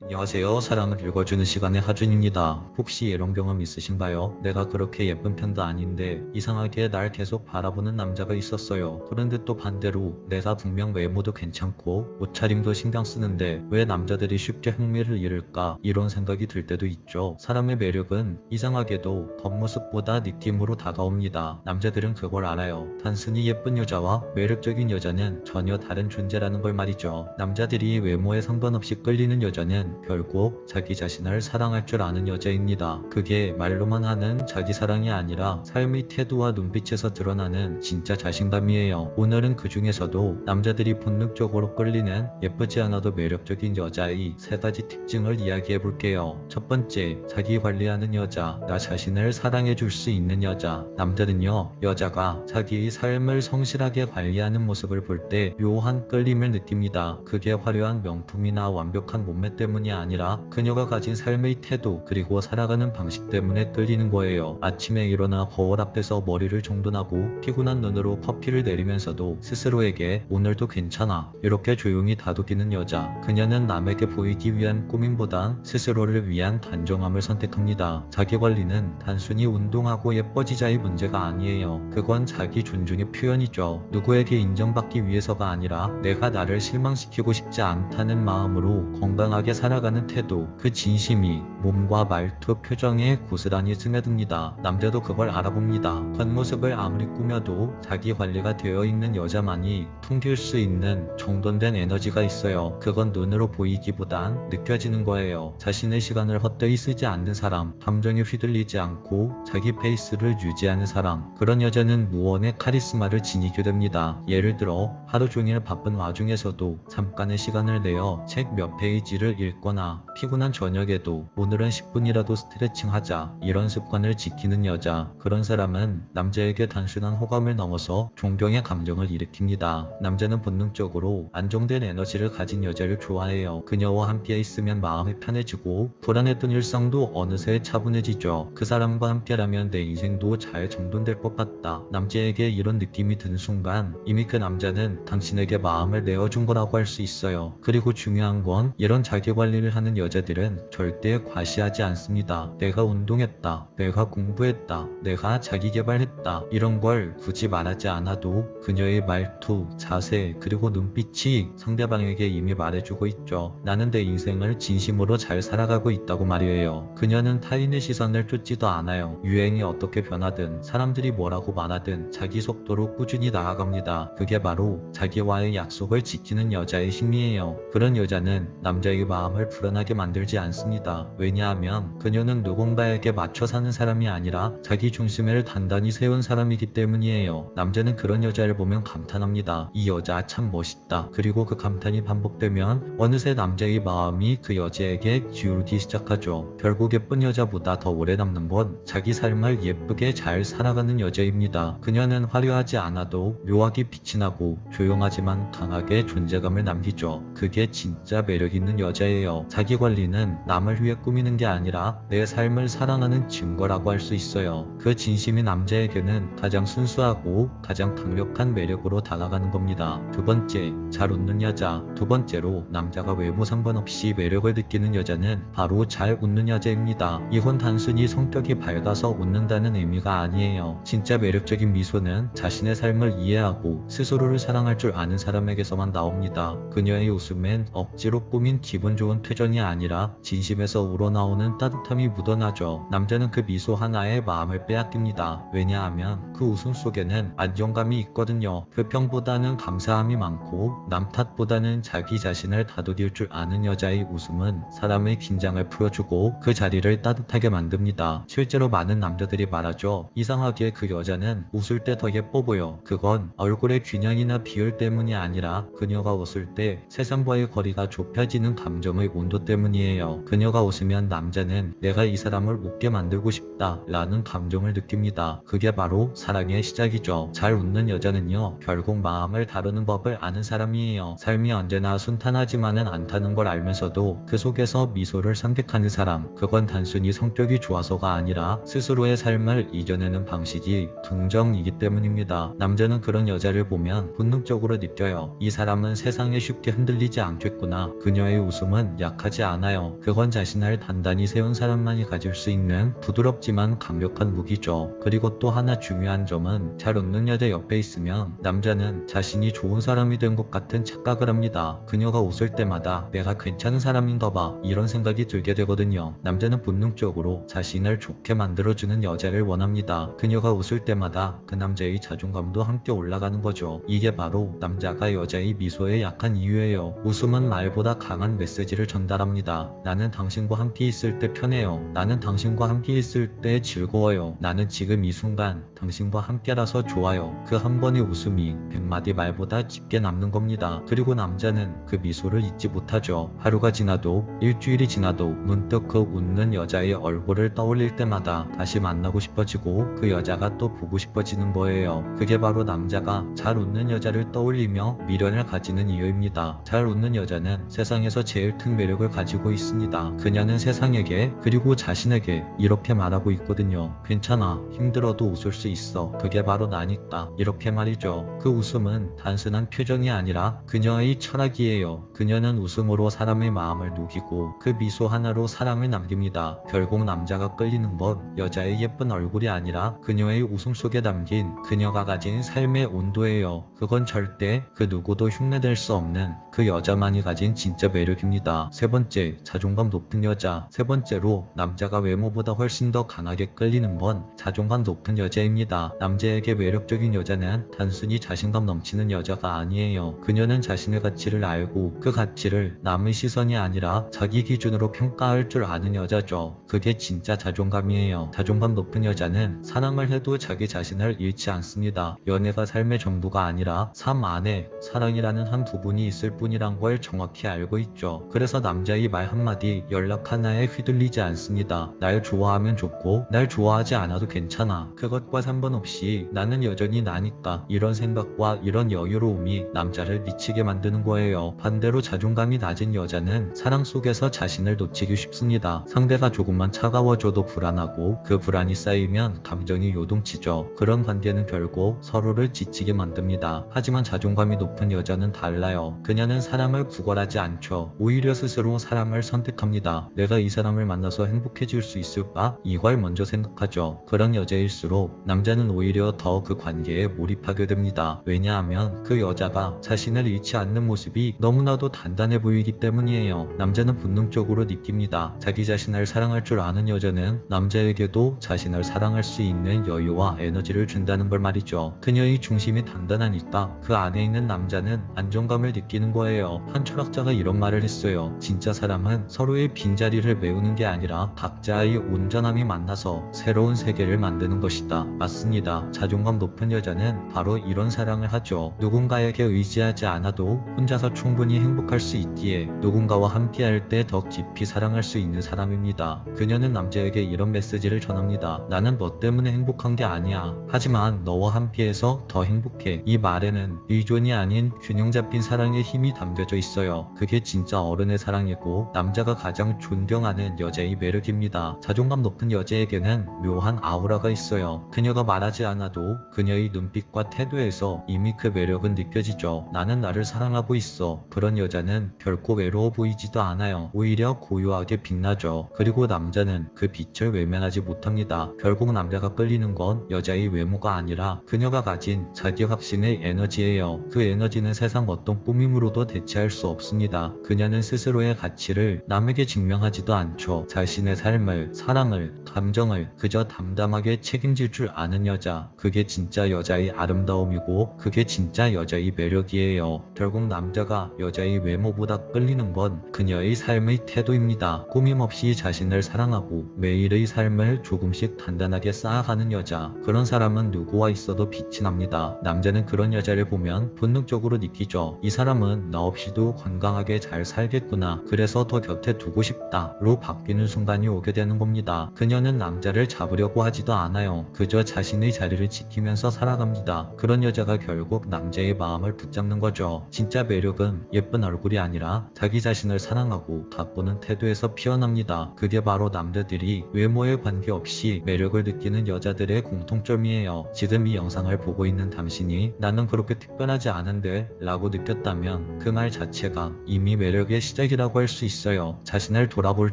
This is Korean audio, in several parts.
안녕하세요. 사랑을 읽어주는 시간의 하준입니다. 혹시 이런 경험 있으신가요? 내가 그렇게 예쁜 편도 아닌데 이상하게 날 계속 바라보는 남자가 있었어요. 그런데 또 반대로 내가 분명 외모도 괜찮고 옷차림도 신경 쓰는데 왜 남자들이 쉽게 흥미를 잃을까? 이런 생각이 들 때도 있죠. 사람의 매력은 이상하게도 겉모습보다 느낌으로 다가옵니다. 남자들은 그걸 알아요. 단순히 예쁜 여자와 매력적인 여자는 전혀 다른 존재라는 걸 말이죠. 남자들이 외모에 상관없이 끌리는 여자는 결국 자기 자신을 사랑할 줄 아는 여자입니다. 그게 말로만 하는 자기 사랑이 아니라 삶의 태도와 눈빛에서 드러나는 진짜 자신감이에요. 오늘은 그 중에서도 남자들이 본능적으로 끌리는 예쁘지 않아도 매력적인 여자의 세 가지 특징을 이야기해 볼게요. 첫 번째, 자기 관리하는 여자. 나 자신을 사랑해 줄 수 있는 여자. 남자는요, 여자가 자기의 삶을 성실하게 관리하는 모습을 볼 때 묘한 끌림을 느낍니다. 그게 화려한 명품이나 완벽한 몸매 때문이 아니라 그녀가 가진 삶의 태도 그리고 살아가는 방식 때문에 끌리는 거예요. 아침에 일어나 거울 앞에서 머리를 정돈하고 피곤한 눈으로 커피를 내리면서도 스스로에게 오늘도 괜찮아 이렇게 조용히 다독이는 여자. 그녀는 남에게 보이기 위한 꾸밈보단 스스로를 위한 단정함을 선택합니다. 자기관리는 단순히 운동하고 예뻐지자의 문제가 아니에요. 그건 자기 존중의 표현이죠. 누구에게 인정받기 위해서가 아니라 내가 나를 실망시키고 싶지 않다는 마음으로 건강하게 살아가는 태도, 그 진심이 몸과 말투, 표정에 고스란히 스며듭니다. 남자도 그걸 알아봅니다. 겉모습을 아무리 꾸며도 자기 관리가 되어 있는 여자만이 풍길 수 있는 정돈된 에너지가 있어요. 그건 눈으로 보이기보단 느껴지는 거예요. 자신의 시간을 헛되이 쓰지 않는 사람, 감정에 휘둘리지 않고 자기 페이스를 유지하는 사람, 그런 여자는 무언의 카리스마를 지니게 됩니다. 예를 들어 하루 종일 바쁜 와중에서도 잠깐의 시간을 내어 책 몇 페이지를 읽거나 피곤한 저녁에도 오늘은 10분이라도 스트레칭 하자 이런 습관을 지키는 여자. 그런 사람은 남자에게 단순한 호감을 넘어서 존경의 감정을 일으킵니다. 남자는 본능적으로 안정된 에너지를 가진 여자를 좋아해요. 그녀와 함께 있으면 마음이 편해지고 불안했던 일상도 어느새 차분해지죠. 그 사람과 함께라면 내 인생도 잘 정돈될 것 같다. 남자에게 이런 느낌이 드는 순간 이미 그 남자는 당신에게 마음을 내어준 거라고 할 수 있어요. 그리고 중요한 건 이런 자기관리를 하는 여자들은 절대 과시하지 않습니다. 내가 운동했다, 내가 공부했다, 내가 자기개발했다 이런 걸 굳이 말하지 않아도 그녀의 말투, 자세 그리고 눈빛이 상대방에게 이미 말해주고 있죠. 나는 내 인생을 진심으로 잘 살아가고 있다고 말이에요. 그녀는 타인의 시선을 쫓지도 않아요. 유행이 어떻게 변하든 사람들이 뭐라고 말하든 자기 속도로 꾸준히 나아갑니다. 그게 바로 자기와의 약속을 지키는 여자의 힘이에요. 그런 여자는 남자의 마음을 불안하게 만들지 않습니다. 왜냐하면 그녀는 누군가에게 맞춰 사는 사람이 아니라 자기 중심을 단단히 세운 사람이기 때문이에요. 남자는 그런 여자를 보면 감탄합니다. 이 여자 참 멋있다. 그리고 그 감탄이 반복되면 어느새 남자의 마음이 그 여자에게 기울기 시작하죠. 결국 예쁜 여자보다 더 오래 남는 건 자기 삶을 예쁘게 잘 살아가는 여자입니다. 그녀는 화려하지 않아도 묘하게 빛이 나고 조용하지만 강하게 존재감을 남기죠. 그게 진짜 매력 있는 여자예요. 자기 관리는 남을 위해 꾸미는 게 아니라 내 삶을 사랑하는 증거라고 할 수 있어요. 그 진심이 남자에게는 가장 순수하고 가장 강력한 매력으로 다가가는 겁니다. 두 번째, 잘 웃는 여자. 두 번째로 남자가 외모 상관없이 매력을 느끼는 여자는 바로 잘 웃는 여자입니다. 이건 단순히 성격이 밝아서 웃는다는 의미가 아니에요. 진짜 매력적인 미소는 자신의 삶을 이해하고 스스로를 사랑할 줄 아는 사람에게서만 나옵니다. 그녀의 웃음엔 억지로 꾸민 기분 좋은 표정이 아니라 진심에서 우러나오는 따뜻함이 묻어나죠. 남자는 그 미소 하나에 마음을 빼앗깁니다. 왜냐하면 그 웃음 속에는 안정감이 있거든요. 불평보다는 감사함이 많고 남 탓보다는 자기 자신을 다독일 줄 아는 여자의 웃음은 사람의 긴장을 풀어주고 그 자리를 따뜻하게 만듭니다. 실제로 많은 남자들이 말하죠. 이상하게 그 여자는 웃을 때 더 예뻐 보여. 그건 얼굴의 균형이나 비율 때문이 아니라 그녀가 웃을 때 세상과의 거리가 좁혀지는 감정의 온도 때문이에요. 그녀가 웃으면 남자는 내가 이 사람을 웃게 만들고 싶다 라는 감정을 느낍니다. 그게 바로 사랑의 시작이죠. 잘 웃는 여자는요, 결국 마음을 다루는 법을 아는 사람이에요. 삶이 언제나 순탄하지만은 않다는 걸 알면서도 그 속에서 미소를 선택하는 사람. 그건 단순히 성격이 좋아서가 아니라 스스로의 삶을 이겨내는 방식이 긍정이기 때문입니다. 남자는 그런 여자를 보면 본능적으로 느껴요. 이 사람은 세상에 쉽게 흔들리지 않겠구나. 그녀의 웃음은 남자는 약하지 않아요. 그건 자신을 단단히 세운 사람만이 가질 수 있는 부드럽지만 강력한 무기죠. 그리고 또 하나 중요한 점은 잘 웃는 여자 옆에 있으면 남자는 자신이 좋은 사람이 된 것 같은 착각을 합니다. 그녀가 웃을 때마다 내가 괜찮은 사람인가 봐 이런 생각이 들게 되거든요. 남자는 본능적으로 자신을 좋게 만들어주는 여자를 원합니다. 그녀가 웃을 때마다 그 남자의 자존감도 함께 올라가는 거죠. 이게 바로 남자가 여자의 미소에 약한 이유예요. 웃음은 말보다 강한 메시지를 전달합니다. 나는 당신과 함께 있을 때 편해요. 나는 당신과 함께 있을 때 즐거워요. 나는 지금 이 순간 당신과 함께라서 좋아요. 그 한 번의 웃음이 100마디 말보다 깊게 남는 겁니다. 그리고 남자는 그 미소를 잊지 못하죠. 하루가 지나도 일주일이 지나도 문득 그 웃는 여자의 얼굴을 떠올릴 때마다 다시 만나고 싶어지고 그 여자가 또 보고 싶어지는 거예요. 그게 바로 남자가 잘 웃는 여자를 떠올리며 미련을 가지는 이유입니다. 잘 웃는 여자는 세상에서 제일 큰 매력을 가지고 있습니다. 그녀는 세상에게 그리고 자신에게 이렇게 말하고 있거든요. 괜찮아. 힘들어도 웃을 수 있어. 그게 바로 나니까. 이렇게 말이죠. 그 웃음은 단순한 표정이 아니라 그녀의 철학이에요. 그녀는 웃음으로 사람의 마음을 녹이고 그 미소 하나로 사랑을 남깁니다. 결국 남자가 끌리는 건 여자의 예쁜 얼굴이 아니라 그녀의 웃음 속에 담긴 그녀가 가진 삶의 온도예요. 그건 절대 그 누구도 흉내낼 수 없는 그 여자만이 가진 진짜 매력입니다. 세 번째, 자존감 높은 여자. 세 번째로 남자가 외모보다 훨씬 더 강하게 끌리는 건 자존감 높은 여자입니다. 남자에게 매력적인 여자는 단순히 자신감 넘치는 여자가 아니에요. 그녀는 자신의 가치를 알고 그 가치를 남의 시선이 아니라 자기 기준으로 평가할 줄 아는 여자죠. 그게 진짜 자존감이에요. 자존감 높은 여자는 사랑을 해도 자기 자신을 잃지 않습니다. 연애가 삶의 전부가 아니라 삶 안에 사랑이라는 한 부분이 있을 뿐이란 걸 정확히 알고 있죠. 그래서 남자의 말 한마디, 연락 하나에 휘둘리지 않습니다. 날 좋아하면 좋고 날 좋아하지 않아도 괜찮아. 그것과 상관없이 나는 여전히 나니까. 이런 생각과 이런 여유로움이 남자를 미치게 만드는 거예요. 반대로 자존감이 낮은 여자는 사랑 속에서 자신을 놓치기 쉽습니다. 상대가 조금만 차가워져도 불안하고 그 불안이 쌓이면 감정이 요동치죠. 그런 관계는 결국 서로를 지치게 만듭니다. 하지만 자존감이 높은 여자는 달라요. 그녀는 사랑을 구걸하지 않죠. 오히려 스스로 사랑을 선택합니다. 내가 이 사람을 만나서 행복해질 수 있을까? 이걸 먼저 생각하죠. 그런 여자일수록 남자는 오히려 더 그 관계에 몰입하게 됩니다. 왜냐하면 그 여자가 자신을 잃지 않는 모습이 너무나도 단단해 보이기 때문이에요. 남자는 본능적으로 느낍니다. 자기 자신을 사랑할 줄 아는 여자는 남자에게도 자신을 사랑할 수 있는 여유와 에너지를 준다는 걸 말이죠. 그녀의 중심이 단단하니까 그 안에 있는 남자는 안정감을 느끼는 거예요. 한 철학자가 이런 말을 했어요. 진짜 사람은 서로의 빈자리를 메우는 게 아니라 각자의 온전함이 만나서 새로운 세계를 만드는 것이다. 맞습니다. 자존감 높은 여자는 바로 이런 사랑을 하죠. 누군가에게 의지하지 않아도 혼자서 충분히 행복할 수 있기에 누군가와 함께할 때 더 깊이 사랑할 수 있는 사람입니다. 그녀는 남자에게 이런 메시지를 전합니다. 나는 너 때문에 행복한 게 아니야. 하지만 너와 함께해서 더 행복해. 이 말에는 의존이 아닌 균형 잡힌 사랑의 힘이 담겨져 있어요. 그게 진짜 어른의 사랑이고 남자가 가장 존경하는 여자의 매력입니다. 자존감 높은 여자에게는 묘한 아우라가 있어요. 그녀가 말하지 않아도 그녀의 눈빛과 태도에서 이미 그 매력은 느껴지죠. 나는 나를 사랑하고 있어. 그런 여자는 결코 외로워 보이지도 않아요. 오히려 고요하게 빛나죠. 그리고 남자는 그 빛을 외면하지 못합니다. 결국 남자가 끌리는 건 여자의 외모가 아니라 그녀가 가진 자기 확신의 에너지예요. 그 에너지는 세상 어떤 꾸밈으로도 대체할 수 없습니다. 그녀는 스스로의 가치를 남에게 증명하지도 않죠. 자신의 삶을, 사랑을, 감정을 그저 담담하게 책임질 줄 아는 여자. 그게 진짜 여자의 아름다움이고 그게 진짜 여자의 매력이에요. 결국 남자가 여자의 외모보다 끌리는 건 그녀의 삶의 태도입니다. 꾸밈없이 자신을 사랑하고 매일의 삶을 조금씩 단단하게 쌓아가는 여자. 그런 사람은 누구와 있어도 빛이 납니다. 남자는 그런 여자를 보면 본능적으로 느끼죠. 이 사람은 나 없이도 건강하게 잘 살겠구나. 그래서 더 곁에 두고 싶다로 바뀌는 순간이 오게 되는 겁니다. 그녀는 남자를 잡으려고 하지도 않아요. 그저 자신의 자리를 지키면서 살아갑니다. 그런 여자가 결국 남자의 마음을 붙잡는 거죠. 진짜 매력은 예쁜 얼굴이 아니라 자기 자신을 사랑하고 가꾸는 태도에서 피어납니다. 그게 바로 남자들이 외모에 관계없이 매력을 느끼는 여자들의 공통점이에요. 지금 이 영상을 보고 있는 당신이 나는 그렇게 특별하지 않은데 라고 느꼈다면 그 말 자체가 이미 매력의 시작 시작이라고 할 수 있어요. 자신을 돌아볼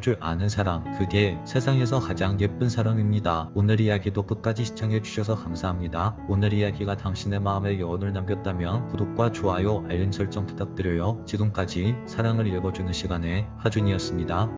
줄 아는 사람, 그게 세상에서 가장 예쁜 사람입니다. 오늘 이야기도 끝까지 시청해주셔서 감사합니다. 오늘 이야기가 당신의 마음에 여운을 남겼다면 구독과 좋아요, 알림 설정 부탁드려요. 지금까지 사랑을 읽어주는 시간의 하준이었습니다.